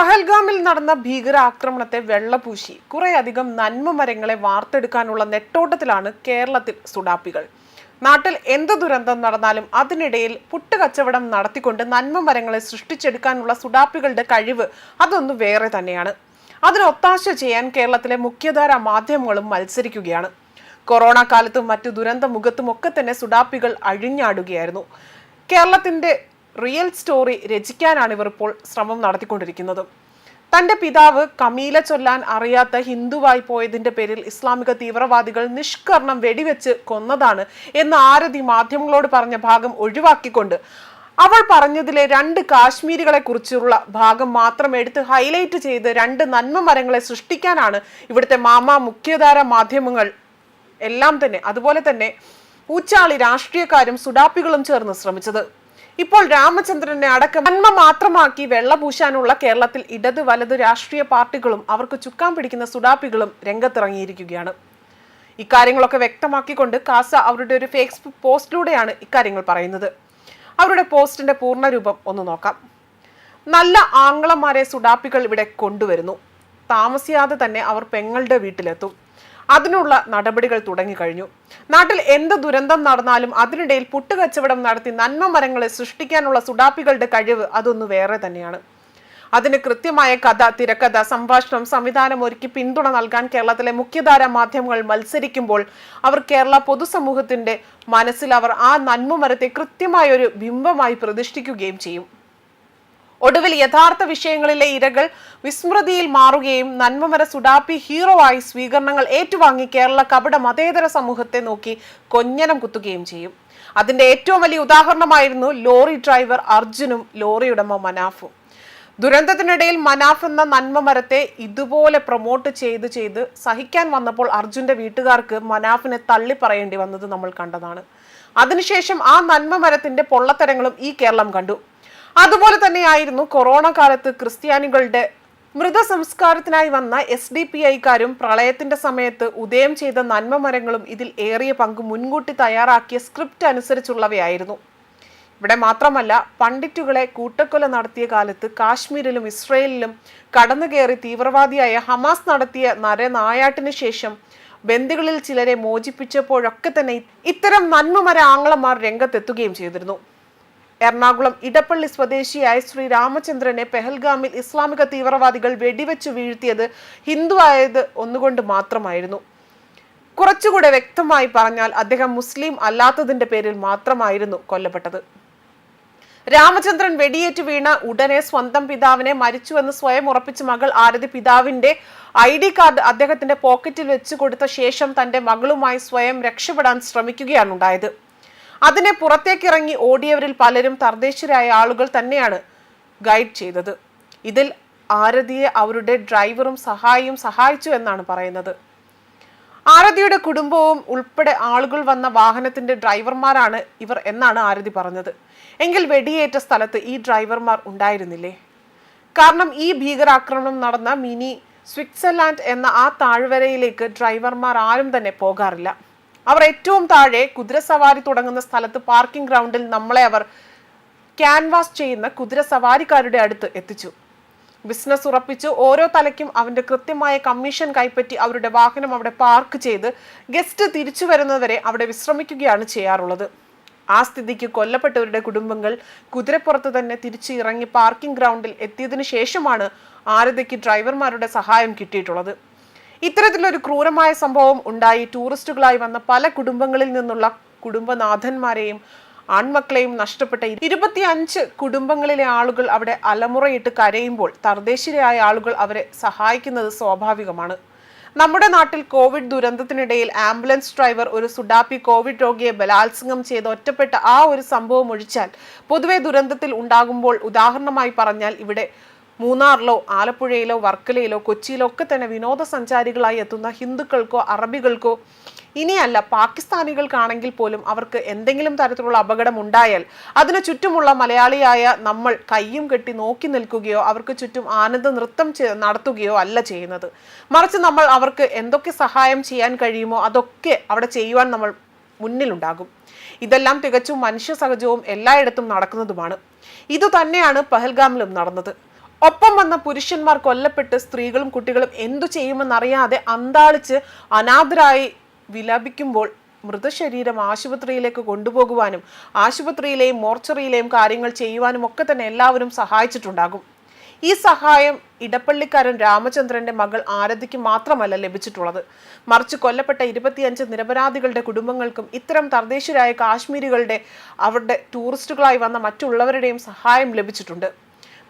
പഹൽഗാമിൽ നടന്ന ഭീകരാക്രമണത്തെ വെള്ളപൂശി കുറേയധികം നന്മ മരങ്ങളെ വാർത്തെടുക്കാനുള്ള നെട്ടോട്ടത്തിലാണ് കേരളത്തിൽ സുഡാപ്പികൾ. നാട്ടിൽ എന്ത് ദുരന്തം നടന്നാലും അതിനിടയിൽ പുട്ടുകച്ചവടം നടത്തിക്കൊണ്ട് നന്മ മരങ്ങളെ സൃഷ്ടിച്ചെടുക്കാനുള്ള സുഡാപ്പികളുടെ കഴിവ് അതൊന്നു വേറെ തന്നെയാണ്. അതിനൊത്താശ ചെയ്യാൻ കേരളത്തിലെ മുഖ്യധാരാ മാധ്യമങ്ങളും മത്സരിക്കുകയാണ്. കൊറോണ കാലത്തും മറ്റു ദുരന്ത മുഖത്തും ഒക്കെ തന്നെ സുഡാപ്പികൾ അഴിഞ്ഞാടുകയായിരുന്നു. കേരളത്തിന്റെ റിയൽ സ്റ്റോറി രചിക്കാനാണ് ഇവർ ഇപ്പോൾ ശ്രമം നടത്തിക്കൊണ്ടിരിക്കുന്നത്. തന്റെ പിതാവ് കമീല ചൊല്ലാൻ അറിയാത്ത ഹിന്ദുവായി പോയതിന്റെ പേരിൽ ഇസ്ലാമിക തീവ്രവാദികൾ നിഷ്കർണം വെടിവെച്ച് കൊന്നതാണ് എന്ന് ആരതി മാധ്യമങ്ങളോട് പറഞ്ഞ ഭാഗം ഒഴിവാക്കിക്കൊണ്ട് അവൾ പറഞ്ഞതിലെ 2 കാശ്മീരികളെ കുറിച്ചുള്ള ഭാഗം മാത്രം എടുത്ത് ഹൈലൈറ്റ് ചെയ്ത് 2 നന്മ മരങ്ങളെ സൃഷ്ടിക്കാനാണ് ഇവിടുത്തെ മുഖ്യധാര മാധ്യമങ്ങൾ എല്ലാം തന്നെ, അതുപോലെ തന്നെ ഊച്ചാളി രാഷ്ട്രീയക്കാരും സുഡാപ്പികളും ചേർന്ന് ശ്രമിച്ചത്. ഇപ്പോൾ രാമചന്ദ്രനെ അടക്കം നന്മ മാത്രമാക്കി വെള്ളപൂശാനുള്ള കേരളത്തിൽ ഇടത് വലത് രാഷ്ട്രീയ പാർട്ടികളും അവർക്ക് ചുക്കാൻ പിടിക്കുന്ന സുഡാപ്പികളും രംഗത്തിറങ്ങിയിരിക്കുകയാണ്. ഇക്കാര്യങ്ങളൊക്കെ വ്യക്തമാക്കിക്കൊണ്ട് കാസ അവരുടെ ഒരു ഫേസ്ബുക്ക് പോസ്റ്റിലൂടെയാണ് ഇക്കാര്യങ്ങൾ പറയുന്നത്. അവരുടെ പോസ്റ്റിന്റെ പൂർണ്ണരൂപം ഒന്ന് നോക്കാം. നല്ല ആങ്ങളമാരെ സുഡാപ്പികൾ ഇവിടെ കൊണ്ടുവരുന്നു. താമസിയാതെ തന്നെ അവർ പെങ്ങളുടെ വീട്ടിലെത്തും. അതിനുള്ള നടപടികൾ തുടങ്ങിക്കഴിഞ്ഞു. നാട്ടിൽ എന്ത് ദുരന്തം നടന്നാലും അതിനിടയിൽ പുട്ടുകച്ചവടം നടത്തി നന്മ മരങ്ങളെ സൃഷ്ടിക്കാനുള്ള സുഡാപ്പികളുടെ കഴിവ് അതൊന്നു വേറെ തന്നെയാണ്. അതിന് കൃത്യമായ കഥ, തിരക്കഥ, സംഭാഷണം, സംവിധാനം ഒരുക്കി പിന്തുണ നൽകാൻ കേരളത്തിലെ മുഖ്യധാരാ മാധ്യമങ്ങൾ മത്സരിക്കുമ്പോൾ അവർ കേരള പൊതുസമൂഹത്തിന്റെ മനസ്സിൽ അവർ ആ നന്മ മരത്തെ കൃത്യമായ ഒരു ബിംബമായി പ്രതിഷ്ഠിക്കുകയും ചെയ്യും. ഒടുവിൽ യഥാർത്ഥ വിഷയങ്ങളിലെ ഇരകൾ വിസ്മൃതിയിൽ മാറുകയും നന്മമര സുഡാപ്പി ഹീറോ ആയി സ്വീകരണങ്ങൾ ഏറ്റുവാങ്ങി കേരള കപട മതേതര സമൂഹത്തെ നോക്കി കൊഞ്ഞനം കുത്തുകയും ചെയ്യും. അതിന്റെ ഏറ്റവും വലിയ ഉദാഹരണമായിരുന്നു ലോറി ഡ്രൈവർ അർജുനും ലോറി ഉടമ മനാഫും. ദുരന്തത്തിനിടയിൽ മനാഫ് എന്ന നന്മ മരത്തെ ഇതുപോലെ പ്രൊമോട്ട് ചെയ്ത് സഹിക്കാൻ വന്നപ്പോൾ അർജുന്റെ വീട്ടുകാർക്ക് മനാഫിനെ തള്ളി പറയേണ്ടി വന്നത് നമ്മൾ കണ്ടതാണ്. അതിനുശേഷം ആ നന്മ മരത്തിന്റെ പൊള്ളത്തരങ്ങളും ഈ കേരളം കണ്ടു. അതുപോലെ തന്നെയായിരുന്നു കൊറോണ കാലത്ത് ക്രിസ്ത്യാനികളുടെ മൃതസംസ്കാരത്തിനായി വന്ന SDPIക്കാരും പ്രളയത്തിന്റെ സമയത്ത് ഉദയം ചെയ്ത നന്മ മരങ്ങളും ഇതിൽ ഏറിയ പങ്ക് മുൻകൂട്ടി തയ്യാറാക്കിയ സ്ക്രിപ്റ്റ് അനുസരിച്ചുള്ളവയായിരുന്നു. ഇവിടെ മാത്രമല്ല, പണ്ഡിറ്റുകളെ കൂട്ടക്കൊല നടത്തിയ കാലത്ത് കാശ്മീരിലും ഇസ്രയേലിലും കടന്നുകയറി തീവ്രവാദിയായ ഹമാസ് നടത്തിയ നരനായാട്ടിന് ശേഷം ബന്ദികളിൽ ചിലരെ മോചിപ്പിച്ചപ്പോഴൊക്കെ തന്നെ ഇത്തരം നന്മമര ആങ്ങളമാർ രംഗത്തെത്തുകയും ചെയ്തിരുന്നു. എറണാകുളം ഇടപ്പള്ളി സ്വദേശിയായ ശ്രീ രാമചന്ദ്രനെ പെഹൽഗാമിൽ ഇസ്ലാമിക തീവ്രവാദികൾ വെടിവെച്ചു വീഴ്ത്തിയത് ഹിന്ദു ആയത് ഒന്നുകൊണ്ട് മാത്രമായിരുന്നു. കുറച്ചുകൂടെ വ്യക്തമായി പറഞ്ഞാൽ അദ്ദേഹം മുസ്ലിം അല്ലാത്തതിന്റെ പേരിൽ മാത്രമായിരുന്നു കൊല്ലപ്പെട്ടത്. രാമചന്ദ്രൻ വെടിയേറ്റ് വീണ ഉടനെ സ്വന്തം പിതാവിനെ മരിച്ചുവെന്ന് സ്വയം ഉറപ്പിച്ച മകൾ ആരതി പിതാവിന്റെ ID കാർഡ് അദ്ദേഹത്തിന്റെ പോക്കറ്റിൽ വെച്ചു കൊടുത്ത ശേഷം തന്റെ മകളുമായി സ്വയം രക്ഷപ്പെടാൻ ശ്രമിക്കുകയാണ് ഉണ്ടായത്. അതിനെ പുറത്തേക്കിറങ്ങി ഓടിയവരിൽ പലരും തദ്ദേശീയരായ ആളുകൾ തന്നെയാണ് ഗൈഡ് ചെയ്തത്. ഇതിൽ ആരതിയെ അവരുടെ ഡ്രൈവറും സഹായിയും സഹായിച്ചു എന്നാണ് പറയുന്നത്. ആരതിയുടെ കുടുംബവും ഉൾപ്പെടെ ആളുകൾ വന്ന വാഹനത്തിന്റെ ഡ്രൈവർമാരാണ് ഇവർ എന്നാണ് ആരതി പറഞ്ഞത്. എങ്കിൽ വെടിയേറ്റ സ്ഥലത്ത് ഈ ഡ്രൈവർമാർ ഉണ്ടായിരുന്നില്ലേ? കാരണം ഈ ഭീകരാക്രമണം നടന്ന മിനി സ്വിറ്റ്സർലാൻഡ് എന്ന ആ താഴ്വരയിലേക്ക് ഡ്രൈവർമാർ ആരും തന്നെ പോകാറില്ല. അവർ ഏറ്റവും താഴെ കുതിരസവാരി തുടങ്ങുന്ന സ്ഥലത്ത് പാർക്കിംഗ് ഗ്രൗണ്ടിൽ നമ്മളെ അവർ ക്യാൻവാസ് ചെയ്യുന്ന കുതിരസവാരിക്കാരുടെ അടുത്ത് എത്തിച്ചു. ബിസിനസ് ഉറപ്പിച്ച് ഓരോ തലയ്ക്കും അവന്റെ കൃത്യമായ കമ്മീഷൻ കൈപ്പറ്റി അവരുടെ വാഹനം അവിടെ പാർക്ക് ചെയ്ത് ഗസ്റ്റ് തിരിച്ചു വരുന്നവരെ അവിടെ വിശ്രമിക്കുകയാണ് ചെയ്യാറുള്ളത്. ആ സ്ഥിതിക്ക് കൊല്ലപ്പെട്ടവരുടെ കുടുംബങ്ങൾ കുതിരപ്പുറത്ത് തന്നെ തിരിച്ചു ഇറങ്ങി പാർക്കിംഗ് ഗ്രൗണ്ടിൽ എത്തിയതിനു ശേഷമാണ് ആരതിക്ക് ഡ്രൈവർമാരുടെ സഹായം കിട്ടിയിട്ടുള്ളത്. ഇത്തരത്തിലൊരു ക്രൂരമായ സംഭവം ഉണ്ടായി ടൂറിസ്റ്റുകളായി വന്ന പല കുടുംബങ്ങളിൽ നിന്നുള്ള കുടുംബനാഥന്മാരെയും ആൺമക്കളെയും നഷ്ടപ്പെട്ട 25 കുടുംബങ്ങളിലെ ആളുകൾ അവിടെ അലമുറയിട്ട് കരയുമ്പോൾ തദ്ദേശീയരായ ആളുകൾ അവരെ സഹായിക്കുന്നത് സ്വാഭാവികമാണ്. നമ്മുടെ നാട്ടിൽ കോവിഡ് ദുരന്തത്തിനിടയിൽ ആംബുലൻസ് ഡ്രൈവർ ഒരു സുഡാപ്പി കോവിഡ് രോഗിയെ ബലാത്സംഗം ചെയ്ത് ഒറ്റപ്പെട്ട ആ ഒരു സംഭവം ഒഴിച്ചാൽ പൊതുവെ ദുരന്തത്തിൽ ഉണ്ടാകുമ്പോൾ ഉദാഹരണമായി പറഞ്ഞാൽ ഇവിടെ മൂന്നാറിലോ ആലപ്പുഴയിലോ വർക്കലയിലോ കൊച്ചിയിലോ ഒക്കെ തന്നെ വിനോദസഞ്ചാരികളായി എത്തുന്ന ഹിന്ദുക്കൾക്കോ അറബികൾക്കോ ഇനിയല്ല പാകിസ്ഥാനികൾക്കാണെങ്കിൽ പോലും അവർക്ക് എന്തെങ്കിലും തരത്തിലുള്ള അപകടം ഉണ്ടായാൽ അതിനു ചുറ്റുമുള്ള മലയാളിയായ നമ്മൾ കയ്യും കെട്ടി നോക്കി നിൽക്കുകയോ അവർക്ക് ചുറ്റും ആനന്ദ നൃത്തം നടത്തുകയോ അല്ല ചെയ്യുന്നത്. മറിച്ച് നമ്മൾ അവർക്ക് എന്തൊക്കെ സഹായം ചെയ്യാൻ കഴിയുമോ അതൊക്കെ അവിടെ ചെയ്യുവാൻ നമ്മൾ മുന്നിലുണ്ടാകും. ഇതെല്ലാം തികച്ചും മനുഷ്യ സഹജവും എല്ലായിടത്തും നടക്കുന്നതുമാണ്. ഇതുതന്നെയാണ് പഹൽഗാമിലും നടന്നത്. ഒപ്പം വന്ന പുരുഷന്മാർ കൊല്ലപ്പെട്ട് സ്ത്രീകളും കുട്ടികളും എന്തു ചെയ്യുമെന്നറിയാതെ അന്താളിച്ച് അനാഥരായി വിലപിക്കുമ്പോൾ മൃതശരീരം ആശുപത്രിയിലേക്ക് കൊണ്ടുപോകുവാനും ആശുപത്രിയിലെയും മോർച്ചറിയിലെയും കാര്യങ്ങൾ ചെയ്യുവാനും ഒക്കെ തന്നെ എല്ലാവരും സഹായിച്ചിട്ടുണ്ടാകും. ഈ സഹായം ഇടപ്പള്ളിക്കാരൻ രാമചന്ദ്രന്റെ മകൾ ആരതിക്ക് മാത്രമല്ല ലഭിച്ചിട്ടുള്ളത്, മറിച്ച് കൊല്ലപ്പെട്ട 25 നിരപരാധികളുടെ കുടുംബങ്ങൾക്കും ഇത്തരം തദ്ദേശീയരായ കാശ്മീരികളുടെ അവരുടെ ടൂറിസ്റ്റുകളായി വന്ന മറ്റുള്ളവരുടെയും സഹായം ലഭിച്ചിട്ടുണ്ട്.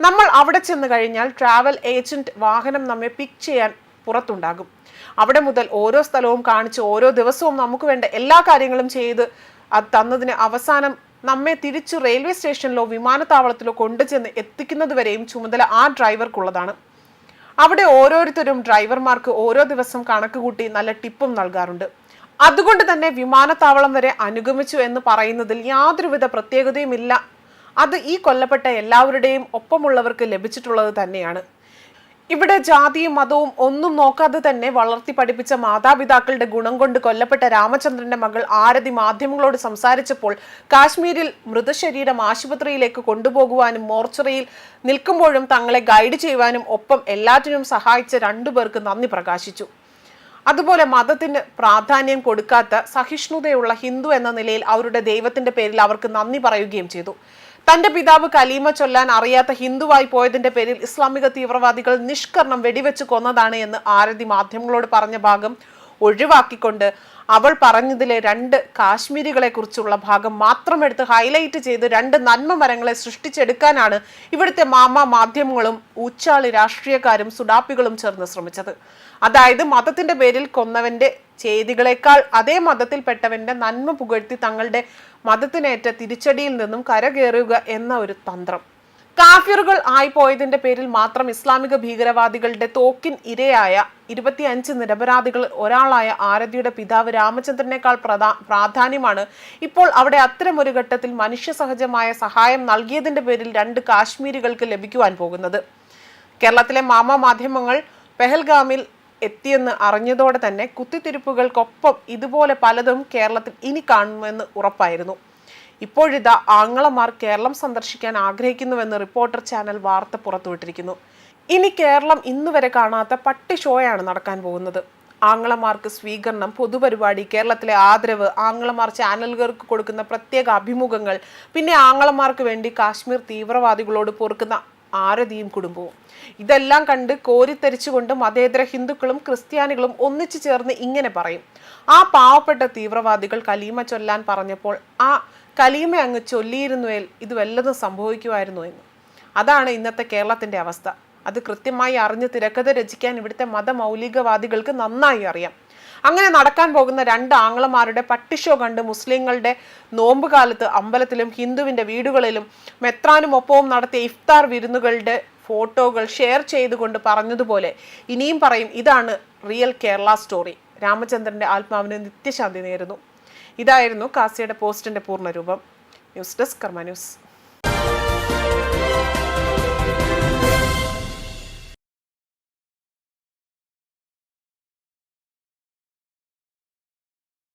നമ്മൾ അവിടെ ചെന്ന് കഴിഞ്ഞാൽ ട്രാവൽ ഏജന്റ് വാഹനം നമ്മെ പിക്ക് ചെയ്യാൻ പുറത്തുണ്ടാകും. അവിടെ മുതൽ ഓരോ സ്ഥലവും കാണിച്ച് ഓരോ ദിവസവും നമുക്ക് വേണ്ട എല്ലാ കാര്യങ്ങളും ചെയ്ത് അത് തന്നതിന് അവസാനം നമ്മെ തിരിച്ചു റെയിൽവേ സ്റ്റേഷനിലോ വിമാനത്താവളത്തിലോ കൊണ്ടുചെന്ന് എത്തിക്കുന്നതുവരെയും ചുമതല ആ ഡ്രൈവർക്കുള്ളതാണ്. അവിടെ ഓരോരുത്തരും ഡ്രൈവർമാർക്ക് ഓരോ ദിവസം കണക്ക് കൂട്ടി നല്ല ടിപ്പും നൽകാറുണ്ട്. അതുകൊണ്ട് തന്നെ വിമാനത്താവളം വരെ അനുഗമിച്ചു എന്ന് പറയുന്നതിൽ യാതൊരുവിധ പ്രത്യേകതയുമില്ല. അത് ഈ കൊല്ലപ്പെട്ട എല്ലാവരുടെയും ഒപ്പമുള്ളവർക്ക് ലഭിച്ചിട്ടുള്ളത് തന്നെയാണ്. ഇവിടെ ജാതിയും മതവും ഒന്നും നോക്കാതെ തന്നെ വളർത്തി പഠിപ്പിച്ച മാതാപിതാക്കളുടെ ഗുണം കൊണ്ട് കൊല്ലപ്പെട്ട രാമചന്ദ്രന്റെ മകൾ ആരതി മാധ്യമങ്ങളോട് സംസാരിച്ചപ്പോൾ കാശ്മീരിൽ മൃതശരീരം ആശുപത്രിയിലേക്ക് കൊണ്ടുപോകുവാനും മോർച്ചറിയിൽ നിൽക്കുമ്പോഴും തങ്ങളെ ഗൈഡ് ചെയ്യുവാനും ഒപ്പം എല്ലാറ്റിനും സഹായിച്ച 2 പേർക്ക് നന്ദി പ്രകാശിച്ചു. അതുപോലെ മതത്തിന് പ്രാധാന്യം കൊടുക്കാത്ത സഹിഷ്ണുതയുള്ള ഹിന്ദു എന്ന നിലയിൽ അവരുടെ ദൈവത്തിന്റെ പേരിൽ അവർക്ക് നന്ദി പറയുകയും ചെയ്തു. തന്റെ പിതാവ് കലീമ ചൊല്ലാൻ അറിയാത്ത ഹിന്ദുവായി പോയതിന്റെ പേരിൽ ഇസ്ലാമിക തീവ്രവാദികൾ നിഷ്കർണം വെടിവെച്ച് കൊന്നതാണ് എന്ന് ആരതി മാധ്യമങ്ങളോട് പറഞ്ഞ ഭാഗം ഒഴിവാക്കിക്കൊണ്ട് അവൾ പറഞ്ഞതിലെ 2 കാശ്മീരികളെ കുറിച്ചുള്ള ഭാഗം മാത്രം എടുത്ത് ഹൈലൈറ്റ് ചെയ്ത് 2 നന്മ മരങ്ങളെ സൃഷ്ടിച്ചെടുക്കാനാണ് ഇവിടുത്തെ മാധ്യമങ്ങളും ഊച്ചാളി രാഷ്ട്രീയക്കാരും സുഡാപ്പികളും ചേർന്ന് ശ്രമിച്ചത്. അതായത് മതത്തിന്റെ പേരിൽ കൊന്നവന്റെ ചെയ്തികളെക്കാൾ അതേ മതത്തിൽപ്പെട്ടവന്റെ നന്മ പുകഴ്ത്തി തങ്ങളുടെ മതത്തിനേറ്റ തിരിച്ചടിയിൽ നിന്നും കരകയറുക എന്ന ഒരു തന്ത്രം. കാഫിറുകൾ ആയി പോയതിന്റെ പേരിൽ മാത്രം ഇസ്ലാമിക ഭീകരവാദികളുടെ തോക്കിൻ ഇരയായ 25 നിരപരാധികൾ ഒരാളായ ആരതിയുടെ പിതാവ് രാമചന്ദ്രനേക്കാൾ പ്രാധാന്യമാണ് ഇപ്പോൾ അവിടെ അത്തരമൊരു ഘട്ടത്തിൽ മനുഷ്യ സഹജമായ സഹായം നൽകിയതിന്റെ പേരിൽ 2 കാശ്മീരികൾക്ക് ലഭിക്കുവാൻ പോകുന്നത്. കേരളത്തിലെ മാധ്യമങ്ങൾ പെഹൽഗാമിൽ എത്തിയെന്ന് അറിഞ്ഞതോടെ തന്നെ കുത്തിത്തിരിപ്പുകൾക്കൊപ്പം ഇതുപോലെ പലതും കേരളത്തിൽ ഇനി കാണുമെന്ന് ഉറപ്പായിരുന്നു. ഇപ്പോഴിതാ ആങ്ങളമാർ കേരളം സന്ദർശിക്കാൻ ആഗ്രഹിക്കുന്നുവെന്ന് റിപ്പോർട്ടർ ചാനൽ വാർത്ത പുറത്തുവിട്ടിരിക്കുന്നു. ഇനി കേരളം ഇന്നുവരെ കാണാത്ത പട്ടി ഷോയാണ് നടക്കാൻ പോകുന്നത്. ആങ്ങളമാർക്ക് സ്വീകരണം, പൊതുപരിപാടി, കേരളത്തിലെ ആദരവ്, ആങ്ങളമാർ ചാനലുകൾക്ക് കൊടുക്കുന്ന പ്രത്യേക അഭിമുഖങ്ങൾ, പിന്നെ ആങ്ങളമാർക്ക് വേണ്ടി കാശ്മീർ തീവ്രവാദികളോട് പൊറുക്കുന്ന ആരതിയും കുടുംബവും. ഇതെല്ലാം കണ്ട് കോരിത്തരിച്ചുകൊണ്ട് മതേതര ഹിന്ദുക്കളും ക്രിസ്ത്യാനികളും ഒന്നിച്ചു ചേർന്ന് ഇങ്ങനെ പറയും: ആ പാവപ്പെട്ട തീവ്രവാദികൾ കലീമ ചൊല്ലാൻ പറഞ്ഞപ്പോൾ ആ കലീമ അങ്ങ് ചൊല്ലിയിരുന്നുവെൽ ഇത് വല്ലതും സംഭവിക്കുമായിരുന്നു എന്ന്. അതാണ് ഇന്നത്തെ കേരളത്തിന്റെ അവസ്ഥ. അത് കൃത്യമായി അറിഞ്ഞ് തിരക്കഥ രചിക്കാൻ ഇവിടുത്തെ മതമൗലികവാദികൾക്ക് നന്നായി അറിയാം. അങ്ങനെ നടക്കാൻ പോകുന്ന 2 ആങ്ങളമാരുടെ പട്ടിഷോ കണ്ട് മുസ്ലിങ്ങളുടെ നോമ്പ് കാലത്ത് അമ്പലത്തിലും ഹിന്ദുവിന്റെ വീടുകളിലും മെത്രാനും ഒപ്പവും നടത്തിയ ഇഫ്താർ വിരുന്നുകളുടെ ഫോട്ടോകൾ ഷെയർ ചെയ്തുകൊണ്ട് പറഞ്ഞതുപോലെ ഇനിയും പറയും: ഇതാണ് റിയൽ കേരള സ്റ്റോറി. രാമചന്ദ്രന്റെ ആത്മാവിന് നിത്യശാന്തി നേരുന്നു. ഇതായിരുന്നു കാസിയുടെ പോസ്റ്റിന്റെ പൂർണ്ണരൂപം. ന്യൂസ് ഡെസ്ക് കർമ്മ ന്യൂസ്.